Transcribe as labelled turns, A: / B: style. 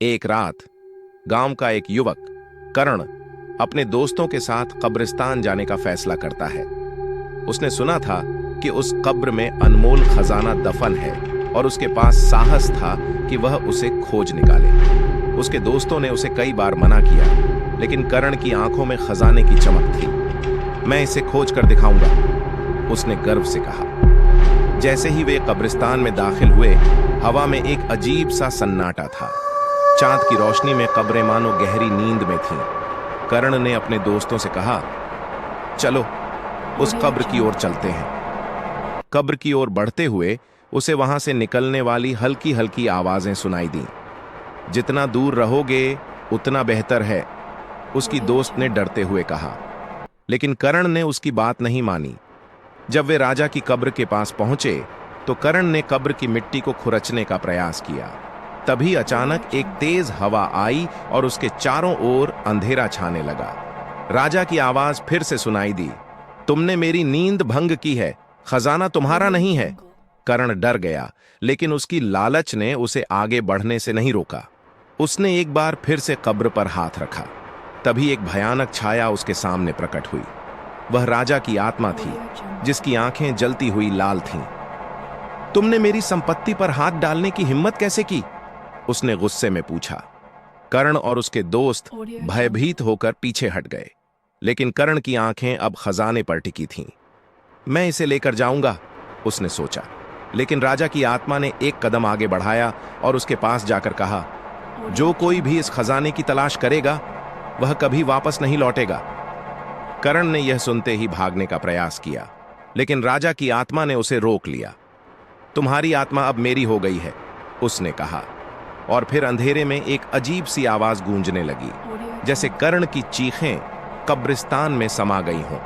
A: एक रात गांव का एक युवक कर्ण अपने दोस्तों के साथ कब्रिस्तान जाने का फैसला करता है। उसने सुना था कि उस कब्र में अनमोल खजाना दफन है और उसके पास साहस था कि वह उसे खोज निकाले। उसके दोस्तों ने उसे कई बार मना किया, लेकिन कर्ण की आंखों में खजाने की चमक थी। मैं इसे खोज कर दिखाऊंगा, उसने गर्व से कहा। जैसे ही वे कब्रिस्तान में दाखिल हुए, हवा में एक अजीब सा सन्नाटा था। चांद की रोशनी में कब्रें मानो गहरी नींद में थीं। कर्ण ने अपने दोस्तों से कहा, चलो उस कब्र की ओर चलते हैं। कब्र की ओर बढ़ते हुए उसे वहां से निकलने वाली हल्की हल्की आवाजें सुनाई दीं। जितना दूर रहोगे उतना बेहतर है, उसकी दोस्त ने डरते हुए कहा। लेकिन कर्ण ने उसकी बात नहीं मानी। जब वे राजा की कब्र के पास पहुंचे तो कर्ण ने कब्र की मिट्टी को खुरचने का प्रयास किया। तभी अचानक एक तेज हवा आई और उसके चारों ओर अंधेरा छाने लगा। राजा की आवाज फिर से सुनाई दी, तुमने मेरी नींद भंग की है, खजाना तुम्हारा नहीं है। कर्ण डर गया, लेकिन उसकी लालच ने उसे आगे बढ़ने से नहीं रोका। उसने एक बार फिर से कब्र पर हाथ रखा। तभी एक भयानक छाया उसके सामने प्रकट हुई। वह राजा की आत्मा थी, जिसकी आंखें जलती हुई लाल थीं। तुमने मेरी संपत्ति पर हाथ डालने की हिम्मत कैसे की? उसने गुस्से में पूछा। कर्ण और उसके दोस्त भयभीत होकर पीछे हट गए, लेकिन कर्ण की आंखें अब खजाने पर टिकी थीं। मैं इसे लेकर जाऊंगा, उसने सोचा। लेकिन राजा की आत्मा ने एक कदम आगे बढ़ाया और उसके पास जाकर कहा, जो कोई भी इस खजाने की तलाश करेगा वह कभी वापस नहीं लौटेगा। कर्ण ने यह सुनते ही भागने का प्रयास किया, लेकिन राजा की आत्मा ने उसे रोक लिया। तुम्हारी आत्मा अब मेरी हो गई है, उसने कहा। और फिर अंधेरे में एक अजीब सी आवाज गूंजने लगी, जैसे कर्ण की चीखें कब्रिस्तान में समा गई हों।